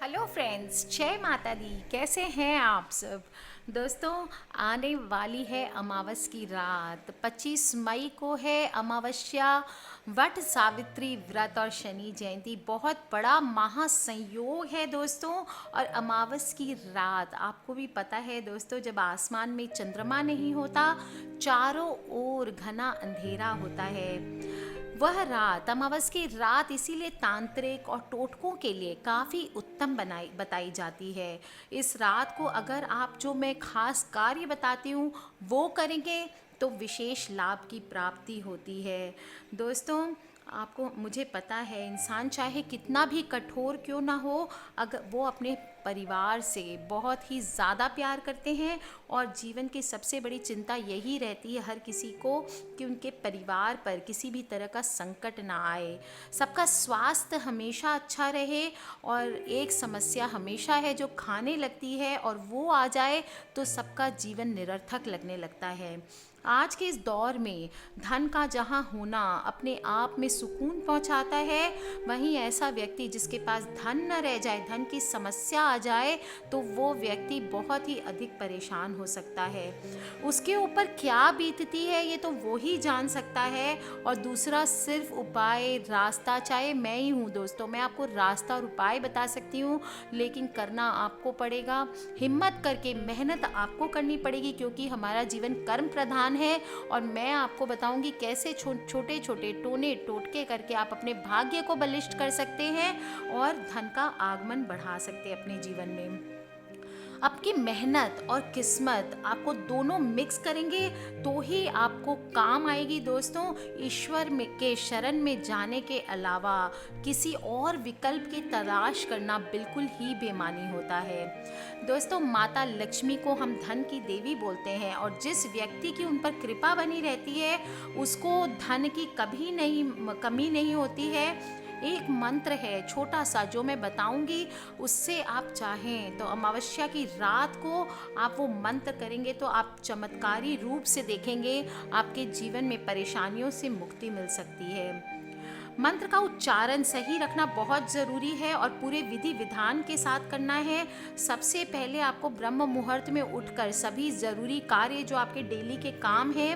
Hello friends, जय माता दी। कैसे हैं आप सब दोस्तों? आने वाली है अमावस की रात। 25 मई को है अमावस्या, वट सावित्री व्रत और शनि जयंती। बहुत बड़ा महासंयोग है दोस्तों। और अमावस की रात आपको भी पता है दोस्तों, जब आसमान में चंद्रमा नहीं होता, चारों ओर घना अंधेरा होता है। वह रात, अमावस की रात, इसीलिए तांत्रिक और टोटकों के लिए काफ़ी उत्तम बनाई बताई जाती है। इस रात को अगर आप, जो मैं खास कार्य बताती हूँ, वो करेंगे तो विशेष लाभ की प्राप्ति होती है दोस्तों। आपको, मुझे पता है, इंसान चाहे कितना भी कठोर क्यों ना हो, अगर वो अपने परिवार से बहुत ही ज़्यादा प्यार करते हैं। और जीवन की सबसे बड़ी चिंता यही रहती है हर किसी को कि उनके परिवार पर किसी भी तरह का संकट ना आए, सबका स्वास्थ्य हमेशा अच्छा रहे। और एक समस्या हमेशा है जो खाने लगती है, और वो आ जाए तो सबका जीवन निरर्थक लगने लगता है। आज के इस दौर में धन का जहाँ होना अपने आप में सुकून पहुँचाता है, वहीं ऐसा व्यक्ति जिसके पास धन न रह जाए, धन की समस्या आ जाए, तो वो व्यक्ति बहुत ही अधिक परेशान हो सकता है। उसके ऊपर क्या बीतती है ये तो वो ही जान सकता है। और दूसरा सिर्फ उपाय, रास्ता, चाहे मैं ही हूँ दोस्तों, मैं आपको रास्ता और उपाय बता सकती हूँ, लेकिन करना आपको पड़ेगा। हिम्मत करके मेहनत आपको करनी पड़ेगी, क्योंकि हमारा जीवन कर्म प्रधान है। और मैं आपको बताऊंगी कैसे छोटे छोटे टोने टोटके करके आप अपने भाग्य को बलिष्ठ कर सकते हैं और धन का आगमन बढ़ा सकते हैं अपने जीवन में। आपकी मेहनत और किस्मत, आपको दोनों मिक्स करेंगे तो ही आपको काम आएगी दोस्तों। ईश्वर में के शरण में जाने के अलावा किसी और विकल्प की तलाश करना बिल्कुल ही बेमानी होता है दोस्तों। माता लक्ष्मी को हम धन की देवी बोलते हैं, और जिस व्यक्ति की उन पर कृपा बनी रहती है उसको धन की कभी नहीं कमी नहीं होती है। एक मंत्र है छोटा सा जो मैं बताऊंगी, उससे आप चाहें तो अमावस्या की रात को आप वो मंत्र करेंगे तो आप चमत्कारी रूप से देखेंगे आपके जीवन में परेशानियों से मुक्ति मिल सकती है। मंत्र का उच्चारण सही रखना बहुत ज़रूरी है और पूरे विधि विधान के साथ करना है। सबसे पहले आपको ब्रह्म मुहूर्त में उठकर सभी ज़रूरी कार्य जो आपके डेली के काम हैं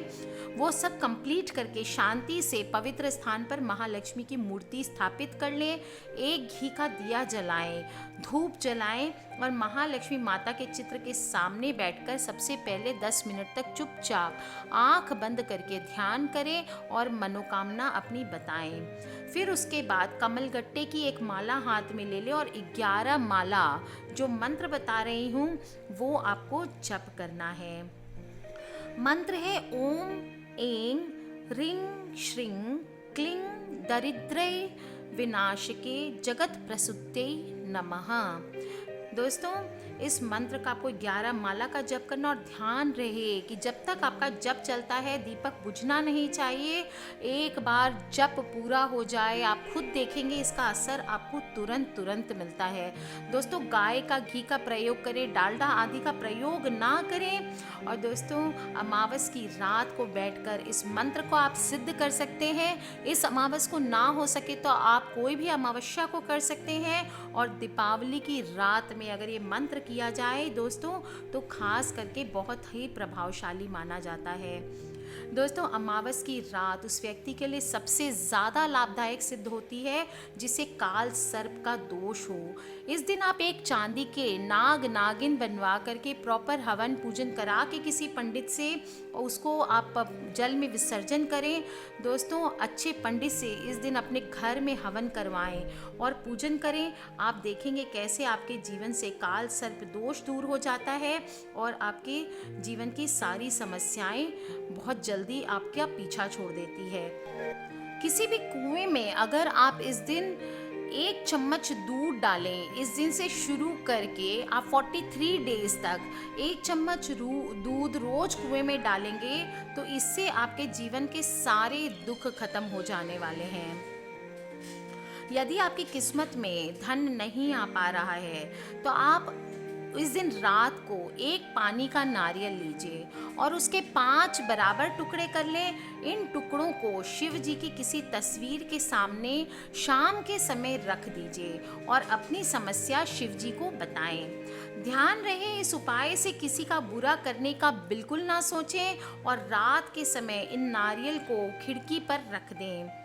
वो सब कंप्लीट करके शांति से पवित्र स्थान पर महालक्ष्मी की मूर्ति स्थापित कर लें। एक घी का दिया जलाएं, धूप जलाएं और महालक्ष्मी माता के चित्र के सामने बैठकर सबसे पहले 10 मिनट तक चुपचाप आंख बंद करके ध्यान करें और मनोकामना अपनी बताएं। फिर उसके बाद कमलगट्टे की एक माला हाथ में ले लें और 11 माला जो मंत्र बता रही हूँ वो आपको जप करना है। मंत्र है ओम ऐं ह्रीं श्रीं क्लीं दरिद्रे विनाशके जगत प्रसूते नमः। दोस्तों, इस मंत्र का आपको 11 माला का जप करना और ध्यान रहे कि जब तक आपका जप चलता है दीपक बुझना नहीं चाहिए। एक बार जप पूरा हो जाए आप खुद देखेंगे इसका असर आपको तुरंत तुरंत मिलता है। दोस्तों, गाय का घी का प्रयोग करें, डालडा आदि का प्रयोग ना करें। और दोस्तों, अमावस की रात को बैठकर इस मंत्र को आप सिद्ध कर सकते हैं। इस अमावस को ना हो सके तो आप कोई भी अमावस्या को कर सकते हैं। और दीपावली की रात में अगर ये मंत्र किया जाए दोस्तों तो खास करके बहुत ही प्रभावशाली माना जाता है। दोस्तों, अमावस की रात उस व्यक्ति के लिए सबसे ज़्यादा लाभदायक सिद्ध होती है जिसे काल सर्प का दोष हो। इस दिन आप एक चांदी के नाग नागिन बनवा करके प्रॉपर हवन पूजन करा के किसी पंडित से उसको आप जल में विसर्जन करें। दोस्तों, अच्छे पंडित से इस दिन अपने घर में हवन करवाएं और पूजन करें। आप देखेंगे कैसे आपके जीवन से काल सर्प दोष दूर हो जाता है और आपके जीवन की सारी समस्याएं बहुत जल्दी आपका पीछा छोड़ देती है। किसी भी कुएं में अगर आप इस दिन 1 चम्मच दूध डालें, इस दिन से शुरू करके आप 43 डेज तक 1 चम्मच दूध रोज कुएं में डालेंगे तो इससे आपके जीवन के सारे दुख खत्म हो जाने वाले हैं। यदि आपकी किस्मत में धन नहीं आ पा रहा है तो आप इस दिन रात को एक पानी का नारियल लीजिए और उसके 5 बराबर टुकड़े कर लें। इन टुकड़ों को शिव जी की किसी तस्वीर के सामने शाम के समय रख दीजिए और अपनी समस्या शिव जी को बताएं। ध्यान रहे इस उपाय से किसी का बुरा करने का बिल्कुल ना सोचें और रात के समय इन नारियल को खिड़की पर रख दें।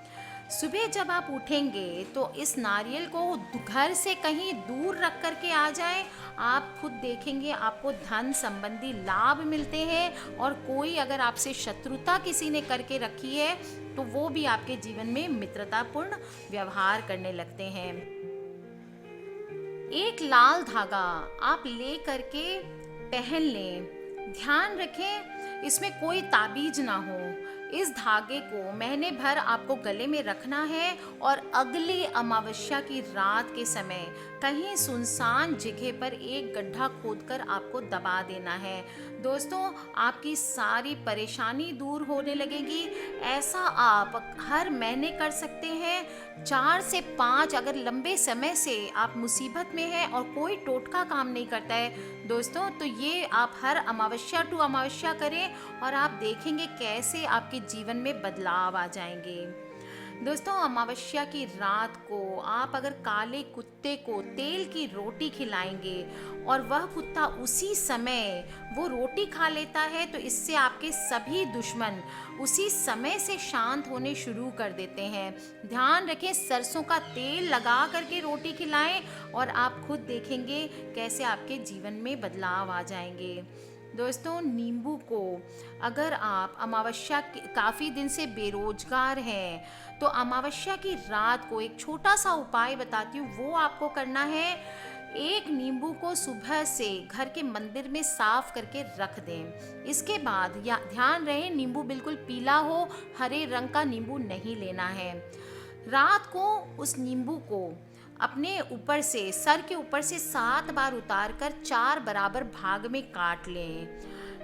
सुबह जब आप उठेंगे तो इस नारियल को घर से कहीं दूर रख कर के आ जाएं। आप खुद देखेंगे आपको धन संबंधी लाभ मिलते हैं और कोई अगर आपसे शत्रुता किसी ने करके रखी है तो वो भी आपके जीवन में मित्रतापूर्ण व्यवहार करने लगते हैं। एक लाल धागा आप ले करके पहन लें। ध्यान रखें इसमें कोई ताबीज ना हो। इस धागे को महीने भर आपको गले में रखना है और अगली अमावस्या की रात के समय कहीं सुनसान जगह पर एक गड्ढा खोदकर आपको दबा देना है। दोस्तों, आपकी सारी परेशानी दूर होने लगेगी। ऐसा आप हर महीने कर सकते हैं। 4 से 5 अगर लंबे समय से आप मुसीबत में हैं और कोई टोटका काम नहीं करता है दोस्तों, तो ये आप हर अमावस्या टू अमावस्या करें और आप देखेंगे कैसे आपके जीवन में बदलाव आ जाएंगे। दोस्तों, अमावस्या की रात को आप अगर काले कुत्ते को तेल की रोटी खिलाएंगे और वह कुत्ता उसी समय वो रोटी खा लेता है तो इससे आपके सभी दुश्मन उसी समय से शांत होने शुरू कर देते हैं। ध्यान रखें सरसों का तेल लगा करके रोटी खिलाएं और आप खुद देखेंगे कैसे आपके जीवन में बदलाव आ जाएंगे। दोस्तों, नींबू को अगर आप अमावस्या काफ़ी दिन से बेरोजगार हैं तो अमावस्या की रात को एक छोटा सा उपाय बताती हूँ, वो आपको करना है। एक नींबू को सुबह से घर के मंदिर में साफ करके रख दें। इसके बाद या ध्यान रहे नींबू बिल्कुल पीला हो, हरे रंग का नींबू नहीं लेना है। रात को उस नींबू को अपने ऊपर से सर के ऊपर से 7 बार उतार कर 4 बराबर भाग में काट लें।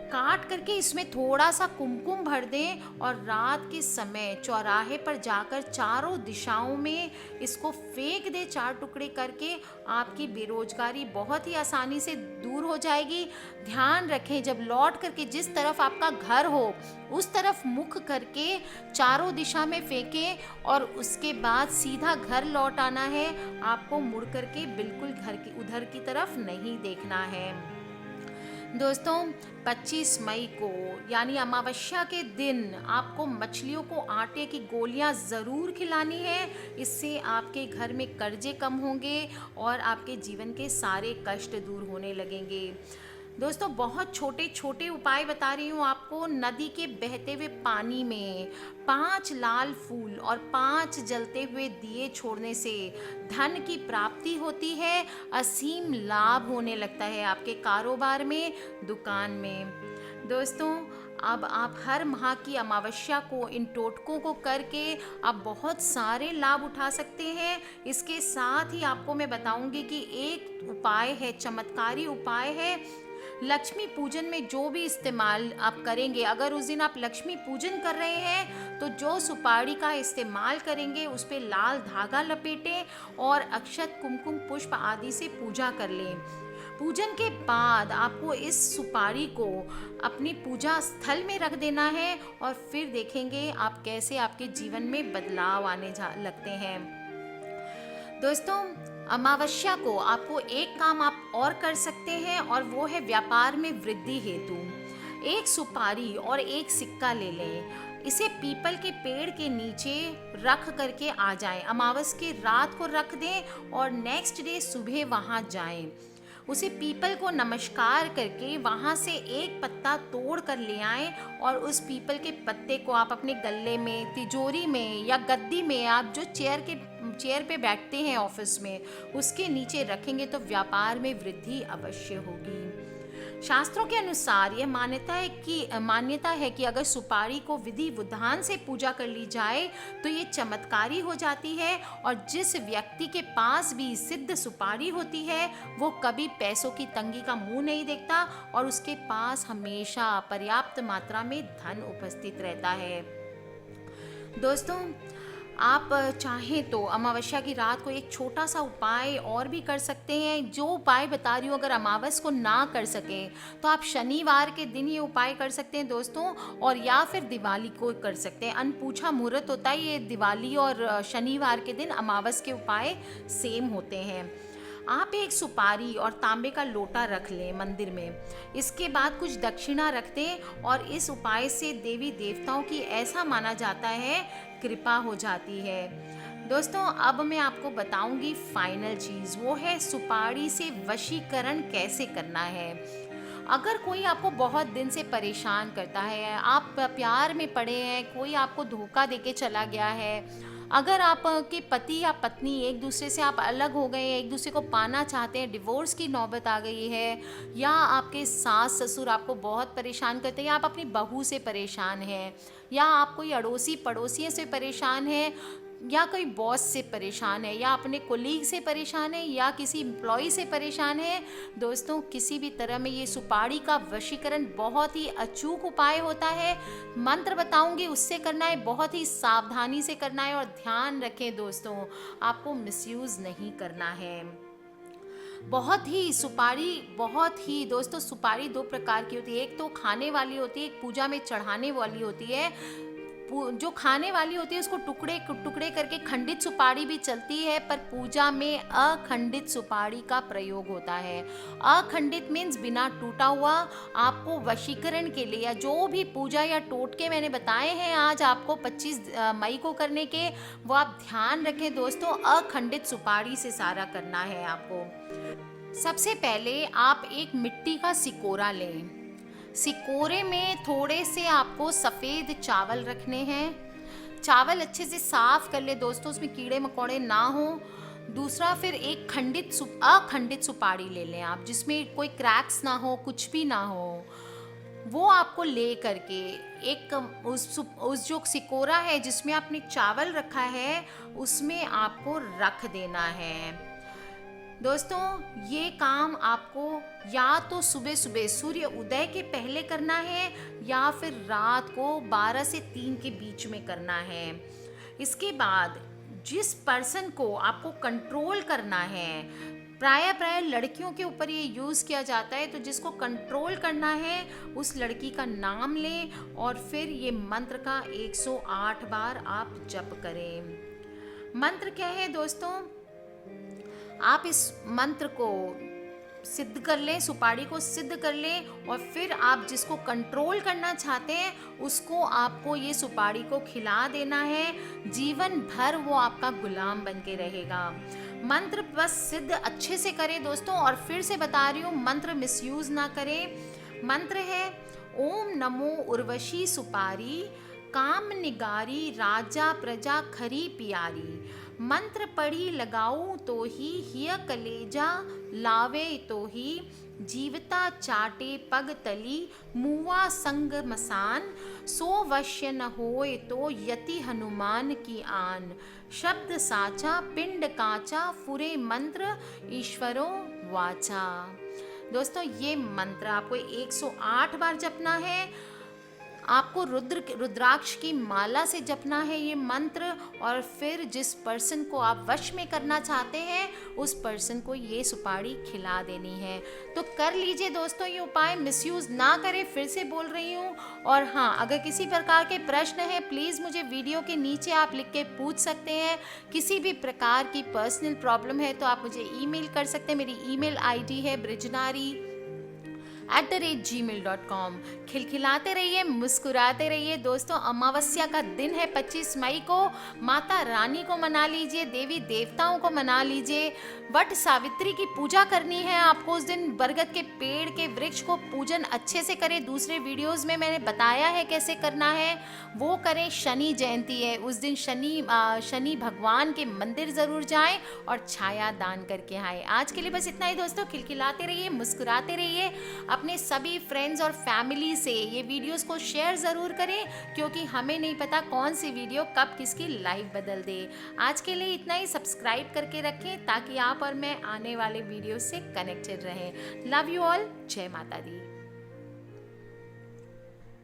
काट करके इसमें थोड़ा सा कुमकुम भर दें और रात के समय चौराहे पर जाकर चारों दिशाओं में इसको फेंक दें 4 टुकड़े करके। आपकी बेरोजगारी बहुत ही आसानी से दूर हो जाएगी। ध्यान रखें जब लौट करके जिस तरफ आपका घर हो उस तरफ मुख करके चारों दिशा में फेंकें और उसके बाद सीधा घर लौट आना है। आपको मुड़ करके बिल्कुल घर की उधर की तरफ नहीं देखना है। दोस्तों, 25 मई को यानी अमावस्या के दिन आपको मछलियों को आटे की गोलियां ज़रूर खिलानी है। इससे आपके घर में कर्जे कम होंगे और आपके जीवन के सारे कष्ट दूर होने लगेंगे। दोस्तों, बहुत छोटे छोटे उपाय बता रही हूँ आपको। नदी के बहते हुए पानी में 5 लाल फूल और 5 जलते हुए दिए छोड़ने से धन की प्राप्ति होती है। असीम लाभ होने लगता है आपके कारोबार में, दुकान में। दोस्तों, अब आप हर माह की अमावस्या को इन टोटकों को करके आप बहुत सारे लाभ उठा सकते हैं। इसके साथ ही आपको मैं बताऊंगी कि एक उपाय है, चमत्कारी उपाय है। लक्ष्मी पूजन में जो भी इस्तेमाल आप करेंगे, अगर उस दिन आप लक्ष्मी पूजन कर रहे हैं तो जो सुपारी का इस्तेमाल करेंगे उस पर लाल धागा लपेटें और अक्षत, कुमकुम, पुष्प आदि से पूजा कर लें। पूजन के बाद आपको इस सुपारी को अपनी पूजा स्थल में रख देना है और फिर देखेंगे आप कैसे आपके जीवन में बदलाव आने लगते हैं। दोस्तों, अमावस्या को आपको एक काम आप और कर सकते हैं और वो है व्यापार में वृद्धि हेतु एक सुपारी और एक सिक्का ले लें। इसे पीपल के पेड़ के नीचे रख करके आ जाएं। अमावस की रात को रख दें और नेक्स्ट डे सुबह वहाँ जाएं। उसे पीपल को नमस्कार करके वहाँ से एक पत्ता तोड़ कर ले आएं और उस पीपल के पत्ते को आप अपने गले में, तिजोरी में या गद्दी में, आप जो चेयर पे बैठते हैं ऑफिस में, उसके नीचे रखेंगे तो व्यापार में वृद्धि अवश्य होगी। शास्त्रों के अनुसार यह मान्यता है कि अगर सुपारी को विधि विधान से पूजा कर ली जाए तो ये चमत्कारी हो जाती है और जिस व्यक्ति के पास भी सिद्ध सुपारी होती है वो कभी पैसों की तंगी का मुंह नहीं देखता और उसके पास हमेशा पर्याप्त मात्रा में धन उपस्थित रहता है। दोस्तों, आप चाहें तो अमावस्या की रात को एक छोटा सा उपाय और भी कर सकते हैं। जो उपाय बता रही हूँ, अगर अमावस को ना कर सकें तो आप शनिवार के दिन ये उपाय कर सकते हैं दोस्तों, और या फिर दिवाली को कर सकते हैं। अनपूछा मुहूर्त होता है ये, दिवाली और शनिवार के दिन अमावस के उपाय सेम होते हैं। आप एक सुपारी और तांबे का लोटा रख लें मंदिर में। इसके बाद कुछ दक्षिणा रख दें, और इस उपाय से देवी देवताओं की ऐसा माना जाता है कृपा हो जाती है। दोस्तों अब मैं आपको बताऊंगी फाइनल चीज़, वो है सुपारी से वशीकरण कैसे करना है। अगर कोई आपको बहुत दिन से परेशान करता है, आप प्यार में पड़े हैं, कोई आपको धोखा देके चला गया है, अगर आपके पति या पत्नी एक दूसरे से आप अलग हो गए हैं, एक दूसरे को पाना चाहते हैं, डिवोर्स की नौबत आ गई है, या आपके सास ससुर आपको बहुत परेशान करते हैं, या आप अपनी बहू से परेशान हैं, या आप कोई अड़ोसी पड़ोसियों से परेशान हैं, या कोई बॉस से परेशान है, या अपने कोलीग से परेशान है, या किसी एम्प्लॉय से परेशान है, दोस्तों किसी भी तरह में ये सुपारी का वशीकरण बहुत ही अचूक उपाय होता है। मंत्र बताऊंगी उससे करना है, बहुत ही सावधानी से करना है, और ध्यान रखें दोस्तों आपको मिसयूज़ नहीं करना है। बहुत ही सुपारी, बहुत ही दोस्तों सुपारी दो प्रकार की होती है, एक तो खाने वाली होती है, एक पूजा में चढ़ाने वाली होती है। जो खाने वाली होती है उसको टुकड़े टुकड़े करके खंडित सुपारी भी चलती है, पर पूजा में अखंडित सुपारी का प्रयोग होता है। अखंडित मीन्स बिना टूटा हुआ। आपको वशीकरण के लिए या जो भी पूजा या टोटके मैंने बताए हैं आज आपको 25 मई को करने के, वो आप ध्यान रखें दोस्तों, अखंडित सुपारी से सारा करना है आपको। सबसे पहले आप एक मिट्टी का सिकोरा लें। सिकोरे में थोड़े से आपको सफ़ेद चावल रखने हैं। चावल अच्छे से साफ कर ले दोस्तों, उसमें कीड़े मकोड़े ना हो। दूसरा, फिर एक अखंडित सुपारी ले लें आप, जिसमें कोई क्रैक्स ना हो, कुछ भी ना हो। वो आपको ले करके एक उस जो सिकोरा है जिसमें आपने चावल रखा है, उसमें आपको रख देना है। दोस्तों ये काम आपको या तो सुबह सुबह सूर्य उदय के पहले करना है, या फिर रात को 12 से 3 के बीच में करना है। इसके बाद जिस पर्सन को आपको कंट्रोल करना है, प्राय लड़कियों के ऊपर ये यूज़ किया जाता है, तो जिसको कंट्रोल करना है उस लड़की का नाम लें, और फिर ये मंत्र का 108 बार आप जप करें। मंत्र क्या है दोस्तों, आप इस मंत्र को सिद्ध कर लें, सुपारी को सिद्ध कर लें, और फिर आप जिसको कंट्रोल करना चाहते हैं उसको आपको ये सुपारी को खिला देना है। जीवन भर वो आपका गुलाम बन के रहेगा। मंत्र बस सिद्ध अच्छे से करें दोस्तों, और फिर से बता रही हूँ मंत्र मिसयूज ना करें। मंत्र है ओम नमो उर्वशी सुपारी, काम निगारी राजा प्रजा खरी प्यारी। मंत्र पढ़ी लगाऊं तो ही हिय कलेजा लावे तो ही, जीवता चाटे पग तली मुआ संग मसान, सो वश्य न होए तो यति हनुमान की आन। शब्द साचा पिंड काचा फुरे मंत्र ईश्वरों वाचा। दोस्तों ये मंत्र आपको 108 बार जपना है। आपको रुद्राक्ष की माला से जपना है ये मंत्र, और फिर जिस पर्सन को आप वश में करना चाहते हैं उस पर्सन को ये सुपारी खिला देनी है। तो कर लीजिए दोस्तों ये उपाय, मिसयूज़ ना करें, फिर से बोल रही हूँ। और हाँ, अगर किसी प्रकार के प्रश्न हैं प्लीज़ मुझे वीडियो के नीचे आप लिख के पूछ सकते हैं। किसी भी प्रकार की पर्सनल प्रॉब्लम है तो आप मुझे ईमेल कर सकते हैं। मेरी ईमेल आईडी है brijnari@gmail.com। खिलखिलाते रहिए, मुस्कुराते रहिए दोस्तों। अमावस्या का दिन है 25 मई को, माता रानी को मना लीजिए, देवी देवताओं को मना लीजिए। वट सावित्री की पूजा करनी है आपको उस दिन। बरगद के पेड़ के वृक्ष को पूजन अच्छे से करें, दूसरे वीडियोस में मैंने बताया है कैसे करना है, वो करें। शनि जयंती है उस दिन, शनि भगवान के मंदिर ज़रूर जाएं और छाया दान करके आए। आज के लिए बस इतना ही दोस्तों। खिलखिलाते रहिए, मुस्कुराते रहिए। अपने सभी फ्रेंड्स और फैमिली से ये वीडियोस को शेयर ज़रूर करें, क्योंकि हमें नहीं पता कौन सी वीडियो कब किसकी लाइफ बदल दे। आज के लिए इतना ही। सब्सक्राइब करके रखें ताकि आप और मैं आने वाले वीडियो से कनेक्टेड रहें। Love you all. जय माता दी।